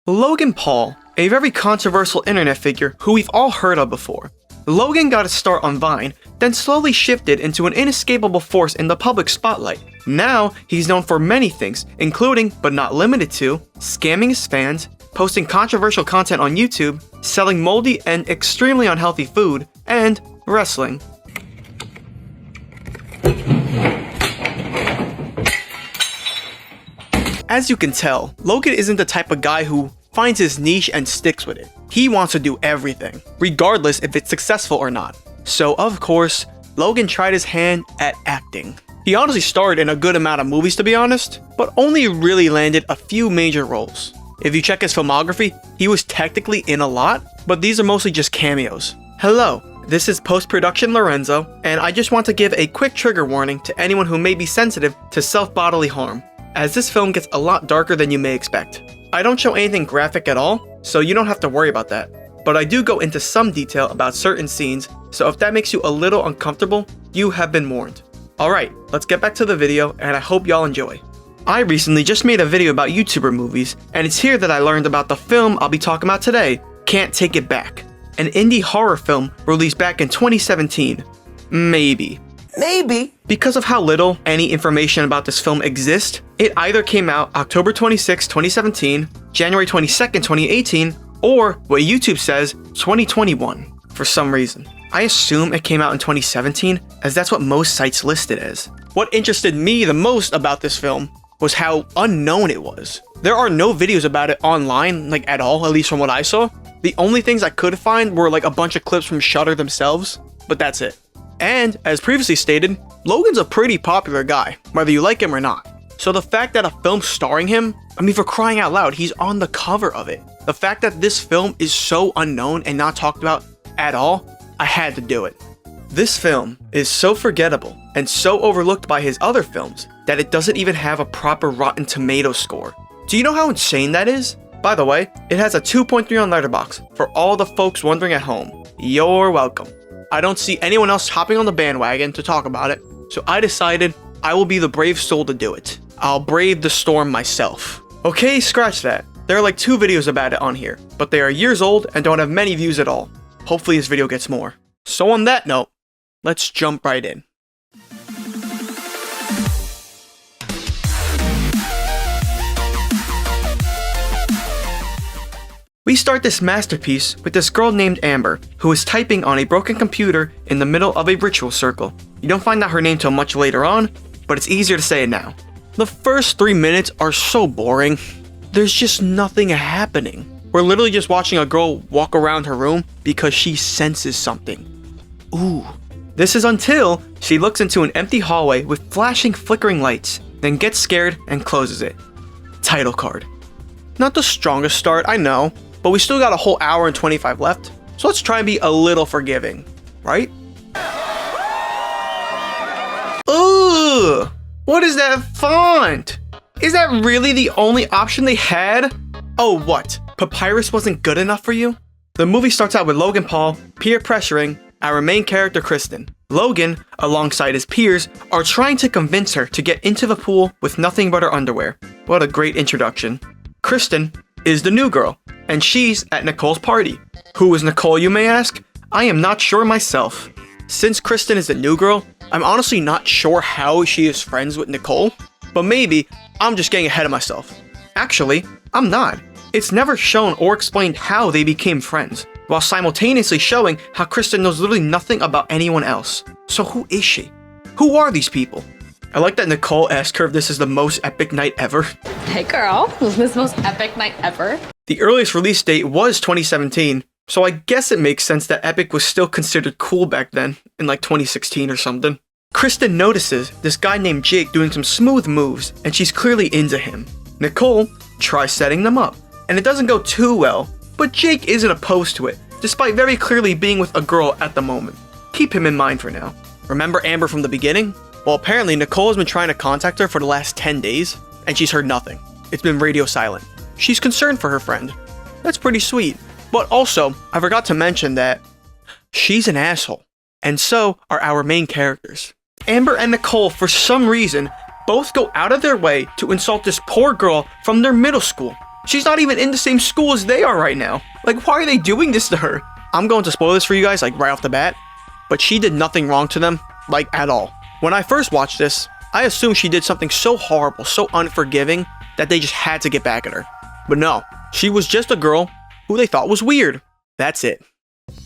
Logan Paul, a very controversial internet figure who we've all heard of before. Logan got a start on Vine, then slowly shifted into an inescapable force in the public spotlight. Now, he's known for many things, including, but not limited to, scamming his fans, posting controversial content on YouTube, selling moldy and extremely unhealthy food, and wrestling. As you can tell, Logan isn't the type of guy who finds his niche and sticks with it. He wants to do everything, regardless if it's successful or not. So of course, Logan tried his hand at acting. He honestly starred in a good amount of movies to be honest, but only really landed a few major roles. If you check his filmography, he was technically in a lot, but these are mostly just cameos. Hello, this is post-production Lorenzo, and I just want to give a quick trigger warning to anyone who may be sensitive to self-bodily harm, as this film gets a lot darker than you may expect. I don't show anything graphic at all, so you don't have to worry about that. But I do go into some detail about certain scenes, so if that makes you a little uncomfortable, you have been warned. Alright, let's get back to the video, and I hope y'all enjoy. I recently just made a video about YouTuber movies, and it's here that I learned about the film I'll be talking about today, Can't Take It Back. An indie horror film released back in 2017. Maybe. Because of how little any information about this film exists, it either came out October 26, 2017, January 22nd, 2018, or what YouTube says, 2021, for some reason. I assume it came out in 2017, as that's what most sites list it as. What interested me the most about this film was how unknown it was. There are no videos about it online, like at all, at least from what I saw. The only things I could find were like a bunch of clips from Shudder themselves, but that's it. And, as previously stated, Logan's a pretty popular guy, whether you like him or not. So the fact that a film starring him, I mean for crying out loud, he's on the cover of it. The fact that this film is so unknown and not talked about at all, I had to do it. This film is so forgettable and so overlooked by his other films that it doesn't even have a proper Rotten Tomatoes score. Do you know how insane that is? By the way, it has a 2.3 on Letterboxd for all the folks wondering at home. You're welcome. I don't see anyone else hopping on the bandwagon to talk about it, so I decided I will be the brave soul to do it. I'll brave the storm myself. Okay, scratch that. There are like 2 videos about it on here, but they are years old and don't have many views at all. Hopefully this video gets more. So on that note, let's jump right in. We start this masterpiece with this girl named Amber, who is typing on a broken computer in the middle of a ritual circle. You don't find out her name till much later on, but it's easier to say it now. The first 3 minutes are so boring. There's just nothing happening. We're literally just watching a girl walk around her room because she senses something. Ooh. This is until she looks into an empty hallway with flashing, flickering lights, then gets scared and closes it. Title card. Not the strongest start, I know, but we still got a whole hour and 25 left, so let's try and be a little forgiving, right? Ugh! What is that font? Is that really the only option they had? Oh, what? Papyrus wasn't good enough for you? The movie starts out with Logan Paul peer pressuring our main character Kristen. Logan, alongside his peers, are trying to convince her to get into the pool with nothing but her underwear. What a great introduction. Kristen is the new girl, and she's at Nicole's party. Who is Nicole, you may ask? I am not sure myself. Since Kristen is the new girl, I'm honestly not sure how she is friends with Nicole, but maybe I'm just getting ahead of myself. Actually, I'm not. It's never shown or explained how they became friends, while simultaneously showing how Kristen knows literally nothing about anyone else. So who is she? Who are these people? I like that Nicole asked her if this is the most epic night ever. Hey girl, was this the most epic night ever? The earliest release date was 2017, so I guess it makes sense that epic was still considered cool back then, in like 2016 or something. Kristen notices this guy named Jake doing some smooth moves, and she's clearly into him. Nicole tries setting them up, and it doesn't go too well, but Jake isn't opposed to it, despite very clearly being with a girl at the moment. Keep him in mind for now. Remember Amber from the beginning? Well, apparently Nicole has been trying to contact her for the last 10 days, and she's heard nothing. It's been radio silent. She's concerned for her friend. That's pretty sweet. But also, I forgot to mention that she's an asshole, and so are our main characters. Amber and Nicole, for some reason, both go out of their way to insult this poor girl from their middle school. She's not even in the same school as they are right now. Like, why are they doing this to her? I'm going to spoil this for you guys, like, right off the bat. But she did nothing wrong to them, like, at all. When I first watched this, I assumed she did something so horrible, so unforgiving, that they just had to get back at her. But no, she was just a girl who they thought was weird. That's it.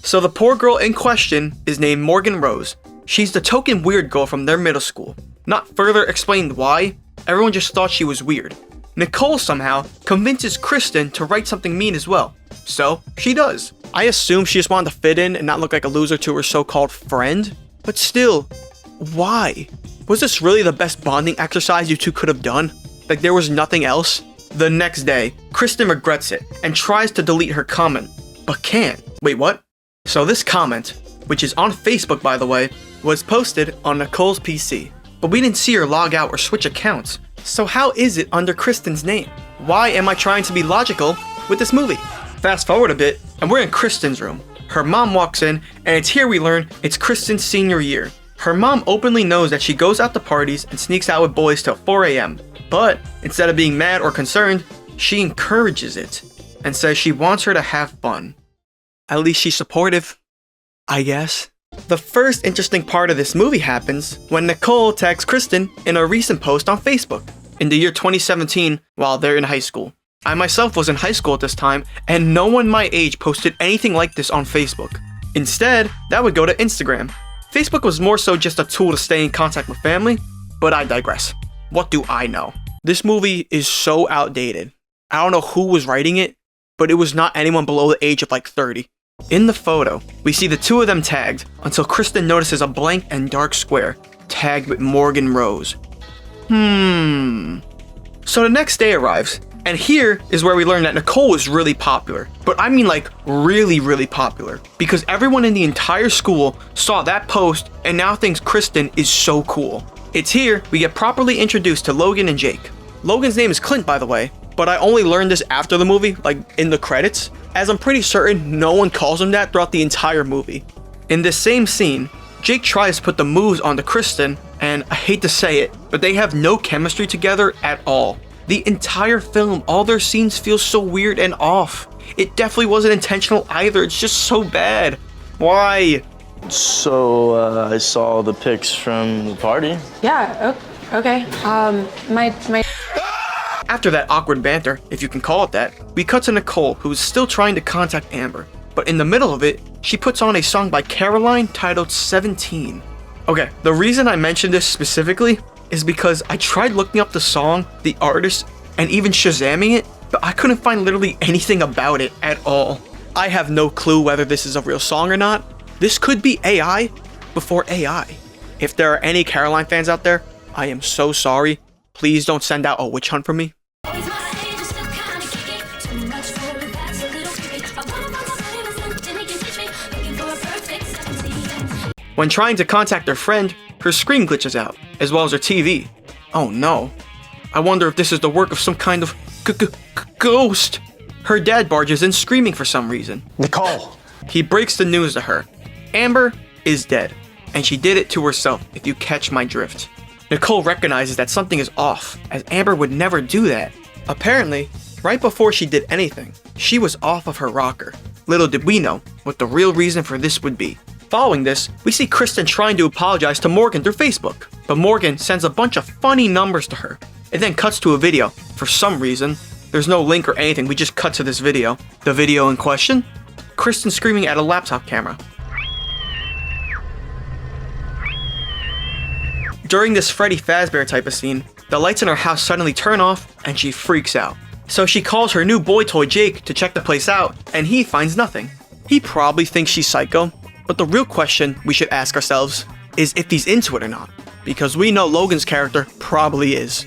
So the poor girl in question is named Morgan Rose. She's the token weird girl from their middle school. Not further explained why, everyone just thought she was weird. Nicole somehow convinces Kristen to write something mean as well. So, she does. I assume she just wanted to fit in and not look like a loser to her so-called friend. But still, why? Was this really the best bonding exercise you two could have done? Like there was nothing else? The next day, Kristen regrets it and tries to delete her comment, but can't. Wait, what? So this comment, which is on Facebook by the way, was posted on Nicole's PC. But we didn't see her log out or switch accounts. So how is it under Kristen's name? Why am I trying to be logical with this movie? Fast forward a bit, and we're in Kristen's room. Her mom walks in, and it's here we learn it's Kristen's senior year. Her mom openly knows that she goes out to parties and sneaks out with boys till 4 a.m. But instead of being mad or concerned, she encourages it and says she wants her to have fun. At least she's supportive, I guess. The first interesting part of this movie happens when Nicole tags Kristen in a recent post on Facebook in the year 2017 while they're in high school. I myself was in high school at this time, and no one my age posted anything like this on Facebook. Instead, that would go to Instagram. Facebook was more so just a tool to stay in contact with family, but I digress. What do I know? This movie is so outdated. I don't know who was writing it, but it was not anyone below the age of like 30. In the photo, we see the two of them tagged until Kristen notices a blank and dark square tagged with Morgan Rose. So the next day arrives, and here is where we learn that Nicole was really popular. But I mean like really popular. Because everyone in the entire school saw that post and now thinks Kristen is so cool. It's here we get properly introduced to Logan and Jake. Logan's name is Clint by the way, but I only learned this after the movie, like in the credits, as I'm pretty certain no one calls him that throughout the entire movie. In this same scene, Jake tries to put the moves onto Kristen, and I hate to say it, but they have no chemistry together at all. The entire film, all their scenes feel so weird and off. It definitely wasn't intentional either, it's just so bad. Why? So, I saw the pics from the party. Yeah, okay. After that awkward banter, if you can call it that, we cut to Nicole, who is still trying to contact Amber. But in the middle of it, she puts on a song by Caroline titled 17. Okay, the reason I mentioned this specifically is because I tried looking up the song, the artist, and even Shazamming it, but I couldn't find literally anything about it at all. I have no clue whether this is a real song or not. This could be AI before AI. If there are any Caroline fans out there, I am so sorry. Please don't send out a witch hunt for me. When trying to contact her friend, her screen glitches out, as well as her TV. Oh no. I wonder if this is the work of some kind of ghost. Her dad barges in screaming for some reason. Nicole! He breaks the news to her. Amber is dead, and she did it to herself, if you catch my drift. Nicole recognizes that something is off, as Amber would never do that. Apparently, right before she did anything, she was off of her rocker. Little did we know what the real reason for this would be. Following this, we see Kristen trying to apologize to Morgan through Facebook, but Morgan sends a bunch of funny numbers to her. It then cuts to a video. For some reason, there's no link or anything, we just cut to this video. The video in question? Kristen screaming at a laptop camera. During this Freddy Fazbear type of scene, the lights in her house suddenly turn off and she freaks out. So she calls her new boy toy Jake to check the place out, and he finds nothing. He probably thinks she's psycho, but the real question we should ask ourselves is if he's into it or not, because we know Logan's character probably is.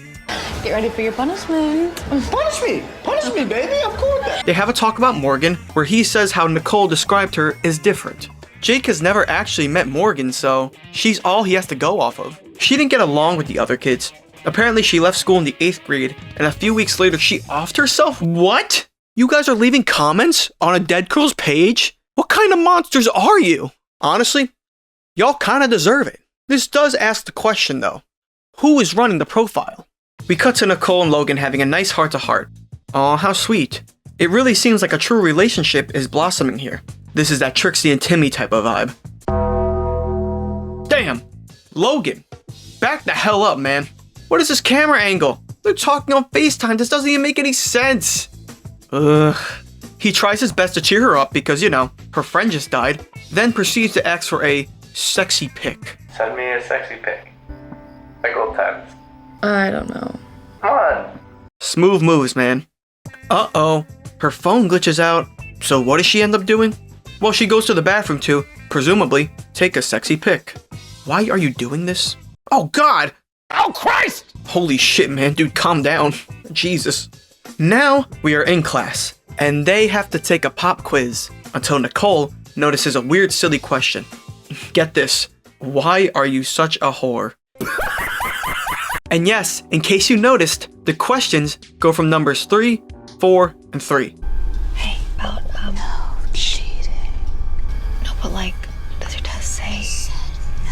Get ready for your punishment. Punish me, baby, I'm cool with that. They have a talk about Morgan, where he says how Nicole described her is different. Jake has never actually met Morgan, so she's all he has to go off of. She didn't get along with the other kids. Apparently she left school in the 8th grade, and a few weeks later she offed herself? What? You guys are leaving comments on a dead girl's page? What kind of monsters are you? Honestly, y'all kinda deserve it. This does ask the question though, who is running the profile? We cut to Nicole and Logan having a nice heart-to-heart. Aw, how sweet. It really seems like a true relationship is blossoming here. This is that Trixie and Timmy type of vibe. Damn! Logan! Back the hell up, man. What is this camera angle? They're talking on FaceTime. This doesn't even make any sense. Ugh. He tries his best to cheer her up because, you know, her friend just died, then proceeds to ask for a sexy pic. Send me a sexy pic. Like old times. I don't know. Come on. Smooth moves, man. Uh-oh. Her phone glitches out. So what does she end up doing? Well, she goes to the bathroom to, presumably, take a sexy pic. Why are you doing this? Oh, God! Oh, Christ! Holy shit, man. Dude, calm down. Jesus. Now, we are in class, and they have to take a pop quiz until Nicole notices a weird, silly question. Get this. Why are you such a whore? And yes, in case you noticed, the questions go from numbers 3, 4, and 3. Hey, about, no cheating. No, but like, does your test say no?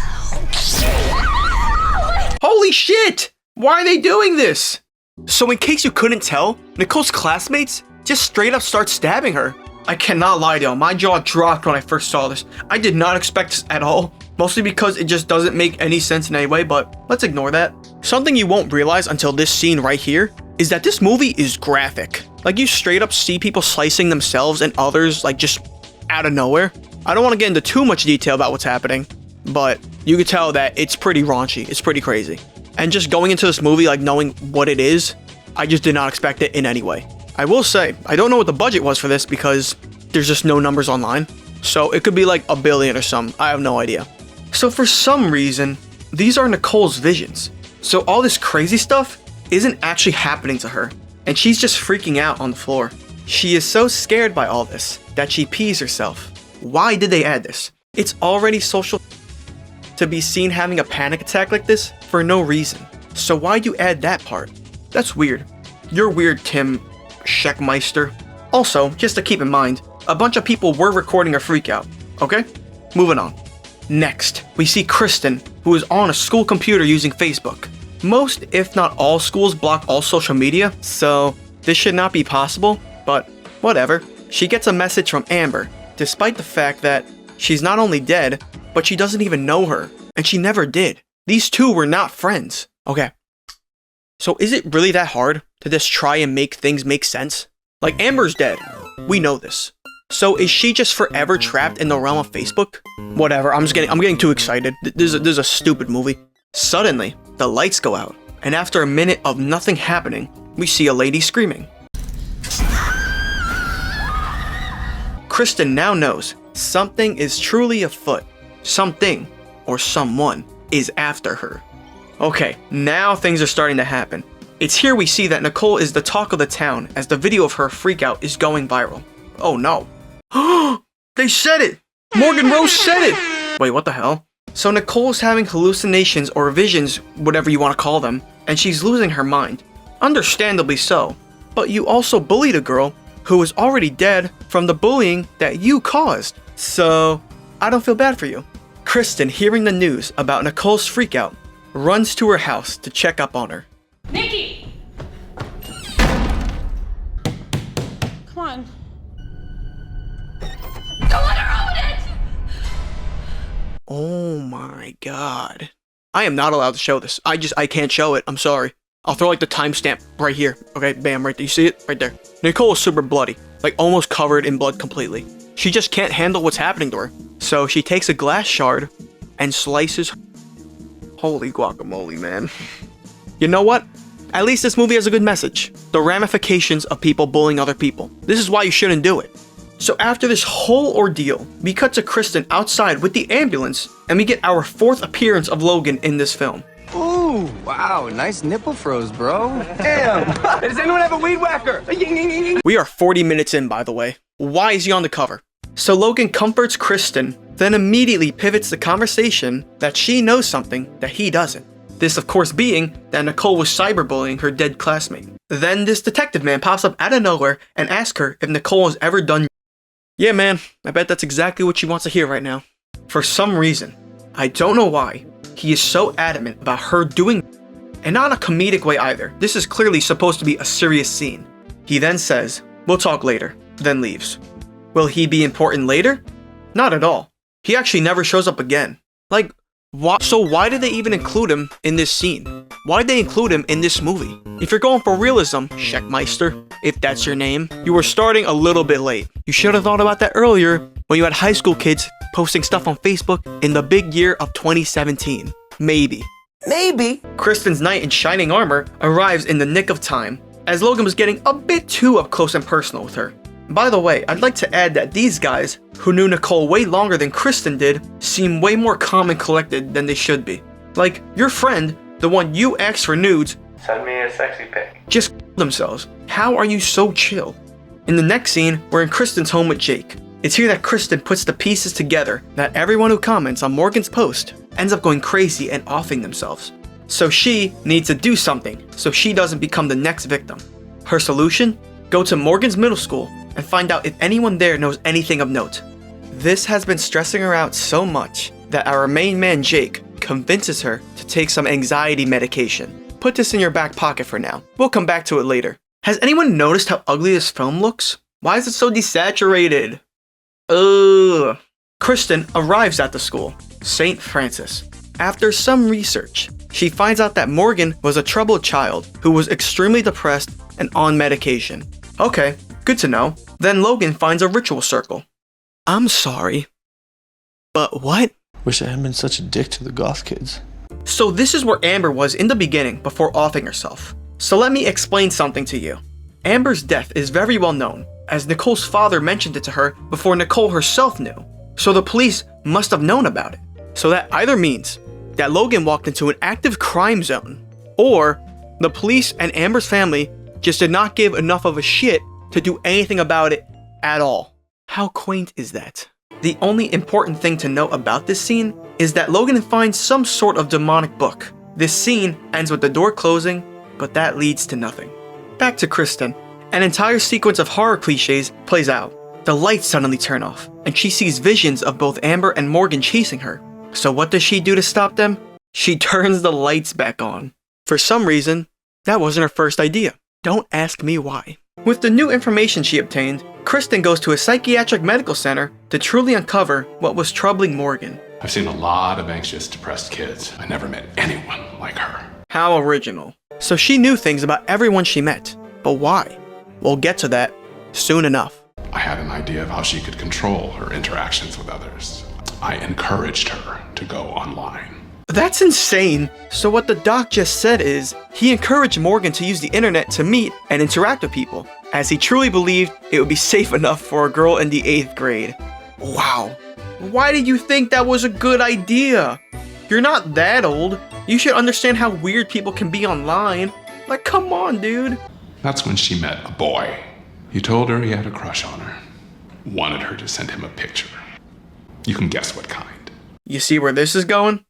Holy shit! Why are they doing this? So in case you couldn't tell, Nicole's classmates just straight up start stabbing her. I cannot lie to you, my jaw dropped when I first saw this. I did not expect this at all. Mostly because it just doesn't make any sense in any way, but let's ignore that. Something you won't realize until this scene right here is that this movie is graphic. Like, you straight up see people slicing themselves and others, like, just out of nowhere. I don't want to get into too much detail about what's happening, but you can tell that it's pretty raunchy. It's pretty crazy. And just going into this movie, like, knowing what it is, I just did not expect it in any way. I will say, I don't know what the budget was for this because there's just no numbers online. So it could be like $1 billion or something. I have no idea. So for some reason, these are Nicole's visions. So all this crazy stuff isn't actually happening to her, and she's just freaking out on the floor. She is so scared by all this that she pees herself. Why did they add this? It's already social to be seen having a panic attack like this for no reason. So why'd you add that part? That's weird. You're weird, Tim Scheckmeister. Also, just to keep in mind, a bunch of people were recording her freakout. Okay? Moving on. Next, we see Kristen, who is on a school computer using Facebook. Most, if not all, schools block all social media, so this should not be possible, but whatever. She gets a message from Amber, despite the fact that she's not only dead, but she doesn't even know her, and she never did. These two were not friends. Okay. So is it really that hard to just try and make things make sense? Like, Amber's dead. We know this. So is she just forever trapped in the realm of Facebook? Whatever, I'm getting too excited. This is a stupid movie. Suddenly, the lights go out, and after a minute of nothing happening, we see a lady screaming. Kristen now knows something is truly afoot. Something, or someone, is after her. Okay, now things are starting to happen. It's here we see that Nicole is the talk of the town as the video of her freakout is going viral. Oh no. They said it! Morgan Rose said it! Wait, what the hell? So Nicole's having hallucinations or visions, whatever you want to call them, and she's losing her mind. Understandably so. But you also bullied a girl who was already dead from the bullying that you caused. So, I don't feel bad for you. Kristen, hearing the news about Nicole's freakout, runs to her house to check up on her. Nikki! Come on. Don't let her own it! Oh my god. I am not allowed to show this. I can't show it. I'm sorry. I'll throw like the timestamp right here. Okay, bam, right there. You see it? Right there. Nicole is super bloody. Like almost covered in blood completely. She just can't handle what's happening to her. So she takes a glass shard and slices. Holy guacamole, man. You know what? At least this movie has a good message. The ramifications of people bullying other people. This is why you shouldn't do it. So after this whole ordeal, we cut to Kristen outside with the ambulance, and we get our 4th appearance of Logan in this film. Ooh, wow, nice nipple froze, bro. Damn. Does anyone have a weed whacker? We are 40 minutes in, by the way. Why is he on the cover? So Logan comforts Kristen, then immediately pivots the conversation that she knows something that he doesn't. This, of course, being that Nicole was cyberbullying her dead classmate. Then this detective man pops up out of nowhere and asks her if Nicole has ever done. Yeah, man, I bet that's exactly what she wants to hear right now. For some reason, I don't know why, he is so adamant about her doing, and not in a comedic way either. This is clearly supposed to be a serious scene. He then says, "We'll talk later," then leaves. Will he be important later? Not at all. He actually never shows up again. Like, so why did they even include him in this scene? Why'd they include him in this movie? If you're going for realism, Scheckmeister, if that's your name, you were starting a little bit late. You should have thought about that earlier when you had high school kids posting stuff on Facebook in the big year of 2017. Maybe. Kristen's knight in shining armor arrives in the nick of time, as Logan was getting a bit too up close and personal with her. By the way, I'd like to add that these guys, who knew Nicole way longer than Kristen did, seem way more calm and collected than they should be. Like, your friend, the one you asked for nudes, Send me a sexy pic. just themselves. How are you so chill? In the next scene, we're in Kristen's home with Jake. It's here that Kristen puts the pieces together that everyone who comments on Morgan's post ends up going crazy and offing themselves. So she needs to do something so she doesn't become the next victim. Her solution? Go to Morgan's middle school and find out if anyone there knows anything of note. This has been stressing her out so much that our main man Jake convinces her to take some anxiety medication. Put this in your back pocket for now. We'll come back to it later. Has anyone noticed how ugly this film looks? Why is it so desaturated? Ugh. Kristen arrives at the school, St. Francis. After some research, she finds out that Morgan was a troubled child who was extremely depressed and on medication. Okay, good to know. Then Logan finds a ritual circle. I'm sorry, but what? Wish I hadn't been such a dick to the goth kids. So this is where Amber was in the beginning before offing herself. So let me explain something to you. Amber's death is very well known, as Nicole's father mentioned it to her before Nicole herself knew. So the police must have known about it. So that either means that Logan walked into an active crime zone, or the police and Amber's family just did not give enough of a shit to do anything about it at all. How quaint is that? The only important thing to note about this scene is that Logan finds some sort of demonic book. This scene ends with the door closing, but that leads to nothing. Back to Kristen. An entire sequence of horror cliches plays out. The lights suddenly turn off, and she sees visions of both Amber and Morgan chasing her. So what does she do to stop them? She turns the lights back on. For some reason, that wasn't her first idea. Don't ask me why. With the new information she obtained, Kristen goes to a psychiatric medical center to truly uncover what was troubling Morgan. I've seen a lot of anxious, depressed kids. I never met anyone like her. How original. So she knew things about everyone she met. But why? We'll get to that soon enough. I had an idea of how she could control her interactions with others. I encouraged her to go online. That's insane. So what the doc just said is, he encouraged Morgan to use the internet to meet and interact with people, as he truly believed it would be safe enough for a girl in the 8th grade. Wow. Why did you think that was a good idea? You're not that old. You should understand how weird people can be online. Like, come on, dude. That's when she met a boy. He told her he had a crush on her. Wanted her to send him a picture. You can guess what kind. You see where this is going?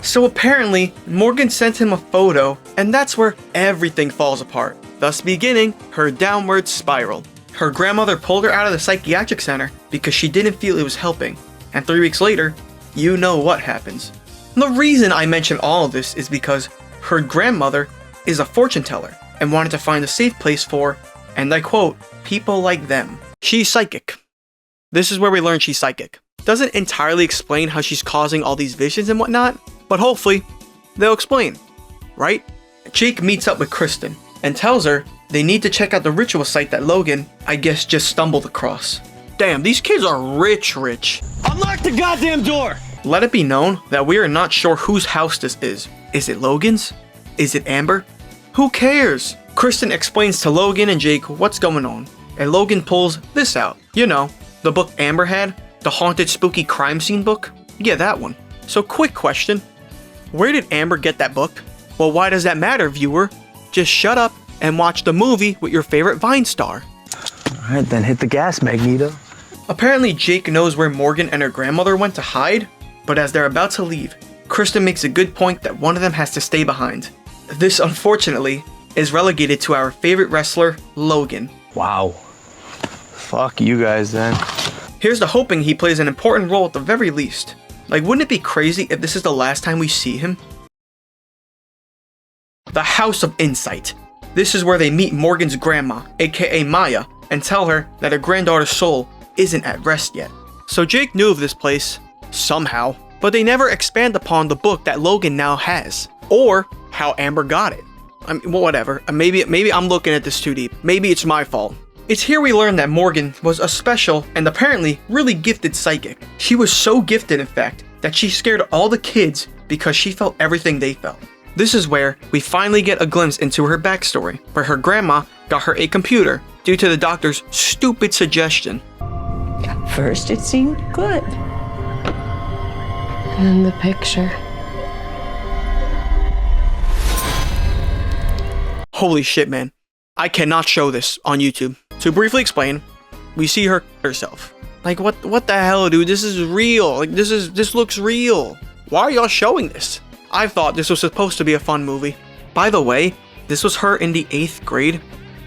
So apparently, Morgan sent him a photo, and that's where everything falls apart, thus beginning her downward spiral. Her grandmother pulled her out of the psychiatric center because she didn't feel it was helping, and 3 weeks later, you know what happens. The reason I mention all of this is because her grandmother is a fortune teller and wanted to find a safe place for, and I quote, people like them. She's psychic. This is where we learn she's psychic. Doesn't entirely explain how she's causing all these visions and whatnot, but hopefully, they'll explain, right? Jake meets up with Kristen and tells her they need to check out the ritual site that Logan, I guess, just stumbled across. Damn, these kids are rich. Unlock the goddamn door! Let it be known that we are not sure whose house this is. Is it Logan's? Is it Amber? Who cares? Kristen explains to Logan and Jake what's going on, and Logan pulls this out. You know, the book Amber had? The haunted spooky crime scene book? Yeah, that one. So quick question. Where did Amber get that book? Well, why does that matter, viewer? Just shut up and watch the movie with your favorite Vine star. Alright, then hit the gas, Magneto. Apparently Jake knows where Morgan and her grandmother went to hide, but as they're about to leave, Kristen makes a good point that one of them has to stay behind. This, unfortunately, is relegated to our favorite wrestler, Logan. Wow. Fuck you guys then. Here's to hoping he plays an important role at the very least. Like, wouldn't it be crazy if this is the last time we see him? The House of Insight. This is where they meet Morgan's grandma, aka Maya, and tell her that her granddaughter's soul isn't at rest yet. So Jake knew of this place, somehow, but they never expand upon the book that Logan now has, or how Amber got it. I mean, well, whatever. Maybe I'm looking at this too deep. Maybe it's my fault. It's here we learn that Morgan was a special and apparently really gifted psychic. She was so gifted, in fact, that she scared all the kids because she felt everything they felt. This is where we finally get a glimpse into her backstory, where her grandma got her a computer due to the doctor's stupid suggestion. First it seemed good. And the picture. Holy shit, man. I cannot show this on YouTube. To briefly explain, we see her herself. Like, what the hell, dude? This is real. Like, this looks real. Why are y'all showing this? I thought this was supposed to be a fun movie. By the way, this was her in the 8th grade.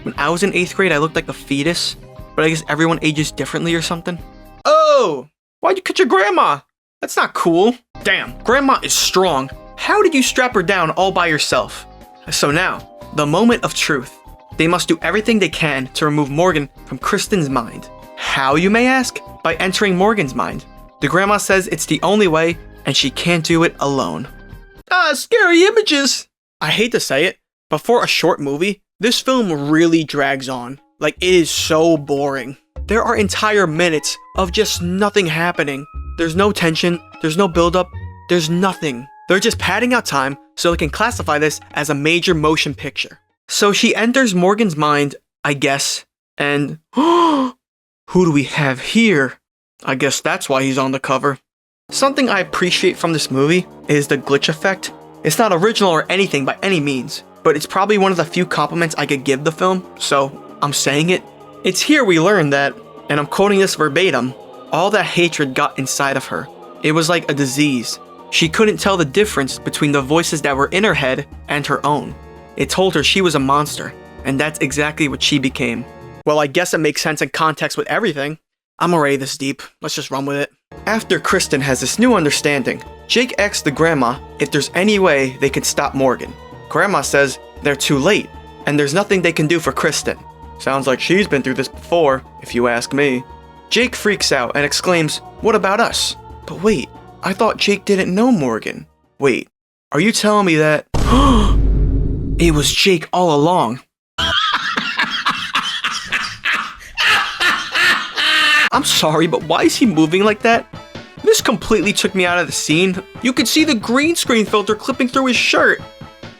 When I was in 8th grade, I looked like a fetus. But I guess everyone ages differently or something. Oh! Why'd you cut your grandma? That's not cool. Damn, grandma is strong. How did you strap her down all by yourself? So now, the moment of truth. They must do everything they can to remove Morgan from Kristen's mind. How, you may ask? By entering Morgan's mind. The grandma says it's the only way, and she can't do it alone. Ah, scary images! I hate to say it, but for a short movie, this film really drags on. Like, it is so boring. There are entire minutes of just nothing happening. There's no tension, there's no build-up, there's nothing. They're just padding out time so they can classify this as a major motion picture. So she enters Morgan's mind, I guess, and who do we have here? I guess that's why he's on the cover. Something I appreciate from this movie is the glitch effect. It's not original or anything by any means, but it's probably one of the few compliments I could give the film, so I'm saying it. It's here we learn that, and I'm quoting this verbatim, all that hatred got inside of her. It was like a disease. She couldn't tell the difference between the voices that were in her head and her own. It told her she was a monster, and that's exactly what she became. Well, I guess it makes sense in context with everything. I'm already this deep, let's just run with it. After Kristen has this new understanding, Jake asks the grandma if there's any way they could stop Morgan. Grandma says they're too late, and there's nothing they can do for Kristen. Sounds like she's been through this before, if you ask me. Jake freaks out and exclaims, "What about us?" But wait, I thought Jake didn't know Morgan. Wait, are you telling me that it was Jake all along? I'm sorry, but why is he moving like that? This completely took me out of the scene. You could see the green screen filter clipping through his shirt.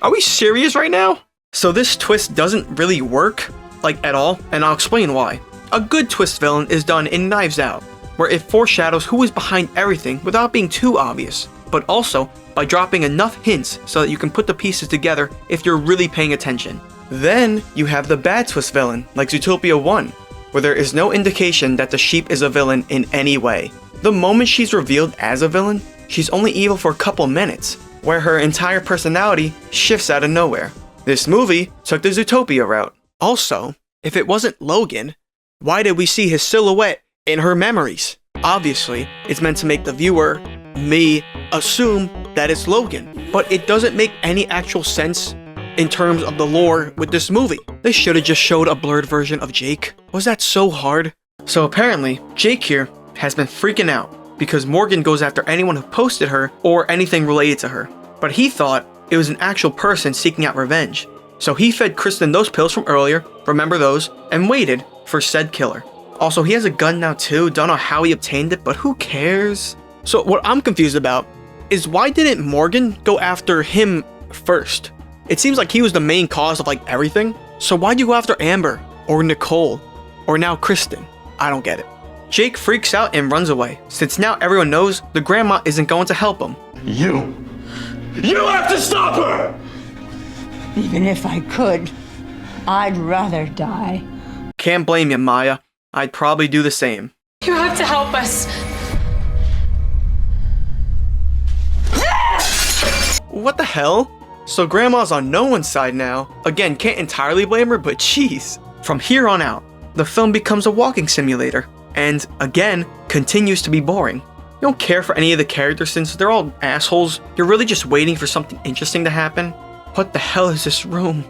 Are we serious right now? So this twist doesn't really work, like at all, and I'll explain why. A good twist villain is done in Knives Out, where it foreshadows who is behind everything without being too obvious, but also by dropping enough hints so that you can put the pieces together if you're really paying attention. Then you have the bad twist villain, like Zootopia 1, where there is no indication that the sheep is a villain in any way. The moment she's revealed as a villain, she's only evil for a couple minutes, where her entire personality shifts out of nowhere. This movie took the Zootopia route. Also, if it wasn't Logan, why did we see his silhouette in her memories? Obviously, it's meant to make the viewer, me, assume that it's Logan, but it doesn't make any actual sense in terms of the lore with this movie. They should have just showed a blurred version of Jake. Was that so hard? So apparently, Jake here has been freaking out because Morgan goes after anyone who posted her or anything related to her. But he thought it was an actual person seeking out revenge. So he fed Kristen those pills from earlier, remember those, and waited for said killer. Also, he has a gun now too, don't know how he obtained it, but who cares? So what I'm confused about is why didn't Morgan go after him first? It seems like he was the main cause of like everything. So why'd you go after Amber or Nicole or now Kristen? I don't get it. Jake freaks out and runs away, since now everyone knows the grandma isn't going to help him. You have to stop her! Even if I could, I'd rather die. Can't blame you, Maya. I'd probably do the same. You have to help us. What the hell? So grandma's on no one's side now. Again, can't entirely blame her, but jeez. From here on out, the film becomes a walking simulator, and again, continues to be boring. You don't care for any of the characters since they're all assholes. You're really just waiting for something interesting to happen. What the hell is this room?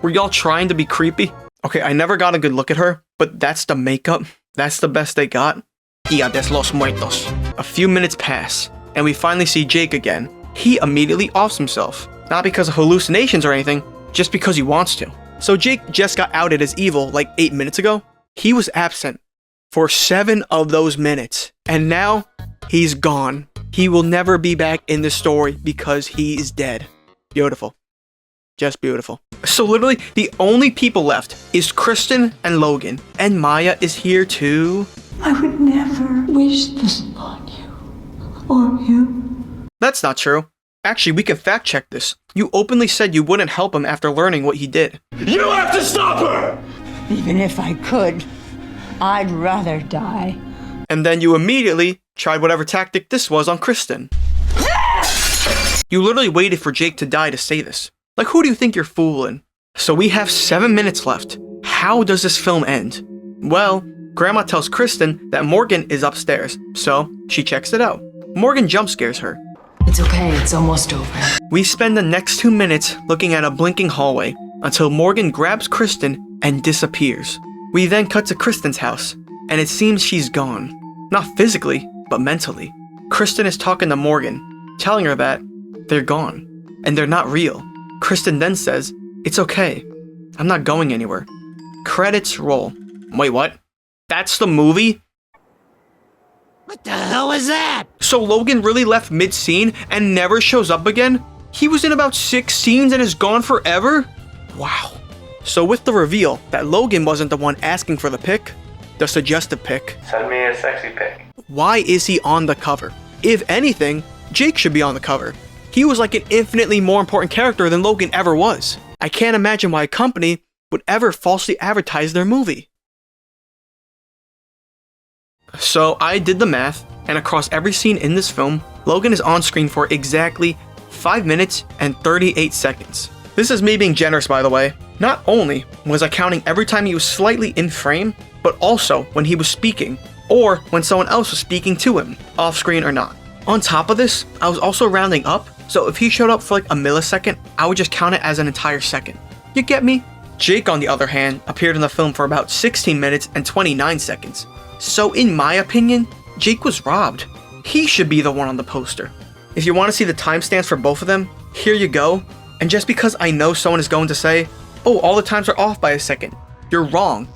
Were y'all trying to be creepy? Okay, I never got a good look at her, but that's the makeup. That's the best they got. Dia de los Muertos. A few minutes pass, and we finally see Jake again. He immediately offs himself. Not because of hallucinations or anything, just because he wants to. So Jake just got outed as evil like 8 minutes ago. He was absent for 7 of those minutes, and now he's gone. He will never be back in the story because he is dead. Beautiful. Just beautiful. So literally, the only people left is Kristen and Logan, and Maya is here too. I would never wish this upon you or him. That's not true. Actually, we can fact check this. You openly said you wouldn't help him after learning what he did. You have to stop her! Even if I could, I'd rather die. And then you immediately tried whatever tactic this was on Kristen. You literally waited for Jake to die to say this. Like, who do you think you're fooling? So we have 7 minutes left. How does this film end? Well, Grandma tells Kristen that Morgan is upstairs, so she checks it out. Morgan jump scares her. It's okay, it's almost over. We spend the next 2 minutes looking at a blinking hallway until Morgan grabs Kristen and disappears. We then cut to Kristen's house, and it seems she's gone. Not physically, but mentally. Kristen is talking to Morgan, telling her that they're gone, and they're not real. Kristen then says, "It's okay. I'm not going anywhere." Credits roll. Wait, what? That's the movie? What the hell was that? So Logan really left mid-scene and never shows up again? He was in about 6 scenes and is gone forever? Wow. So with the reveal that Logan wasn't the one asking for the pic, the suggestive pic, Send me a sexy pic. why is he on the cover? If anything, Jake should be on the cover. He was like an infinitely more important character than Logan ever was. I can't imagine why a company would ever falsely advertise their movie. So I did the math, and across every scene in this film, Logan is on screen for exactly 5 minutes and 38 seconds. This is me being generous, by the way. Not only was I counting every time he was slightly in frame, but also when he was speaking, or when someone else was speaking to him, off screen or not. On top of this, I was also rounding up, so if he showed up for like a millisecond, I would just count it as an entire second. You get me? Jake, on the other hand, appeared in the film for about 16 minutes and 29 seconds. So in my opinion, Jake was robbed. He should be the one on the poster. If you want to see the timestamps for both of them, here you go. And just because I know someone is going to say, "Oh, all the times are off by a second," you're wrong.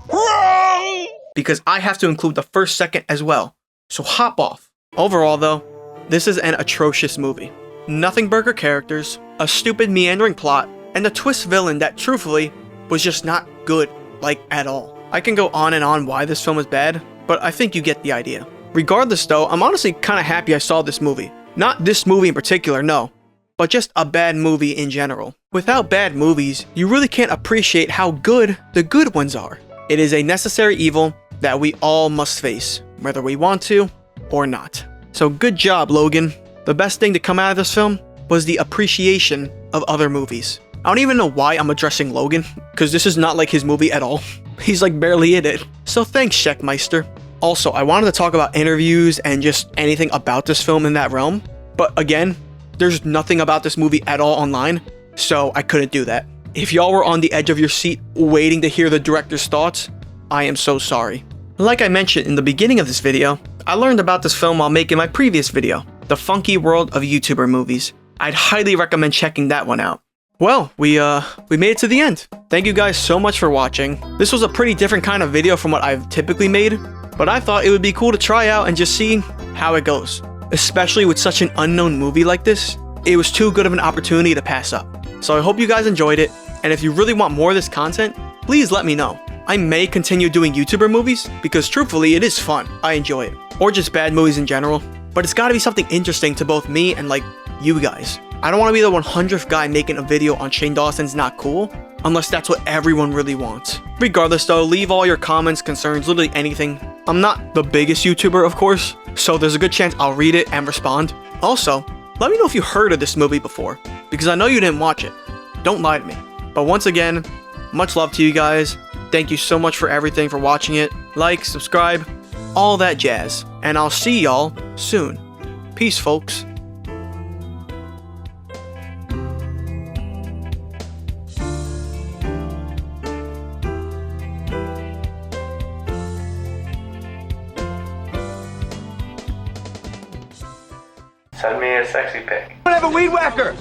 Because I have to include the first second as well. So hop off. Overall though, this is an atrocious movie. Nothing burger characters, a stupid meandering plot, and a twist villain that truthfully was just not good, like at all. I can go on and on why this film is bad, but I think you get the idea. Regardless though, I'm honestly kinda happy I saw this movie. Not this movie in particular, no, but just a bad movie in general. Without bad movies, you really can't appreciate how good the good ones are. It is a necessary evil that we all must face, whether we want to or not. So good job, Logan. The best thing to come out of this film was the appreciation of other movies. I don't even know why I'm addressing Logan, because this is not like his movie at all. He's like barely in it. So thanks, Checkmeister. Also, I wanted to talk about interviews and just anything about this film in that realm, but again, there's nothing about this movie at all online, so I couldn't do that. If y'all were on the edge of your seat waiting to hear the director's thoughts, I am so sorry. Like I mentioned in the beginning of this video, I learned about this film while making my previous video, The Funky World of YouTuber Movies. I'd highly recommend checking that one out. Well, we made it to the end. Thank you guys so much for watching. This was a pretty different kind of video from what I've typically made, but I thought it would be cool to try out and just see how it goes. Especially with such an unknown movie like this, it was too good of an opportunity to pass up. So I hope you guys enjoyed it, and if you really want more of this content, please let me know. I may continue doing YouTuber movies, because truthfully it is fun, I enjoy it. Or just bad movies in general, but it's gotta be something interesting to both me and like, you guys. I don't want to be the 100th guy making a video on Shane Dawson's Not Cool, unless that's what everyone really wants. Regardless though, leave all your comments, concerns, literally anything. I'm not the biggest YouTuber, of course, so there's a good chance I'll read it and respond. Also, let me know if you heard of this movie before, because I know you didn't watch it. Don't lie to me. But once again, much love to you guys. Thank you so much for everything, for watching it. Like, subscribe, all that jazz. And I'll see y'all soon. Peace, folks. Send me a sexy pic. I have a weed whacker.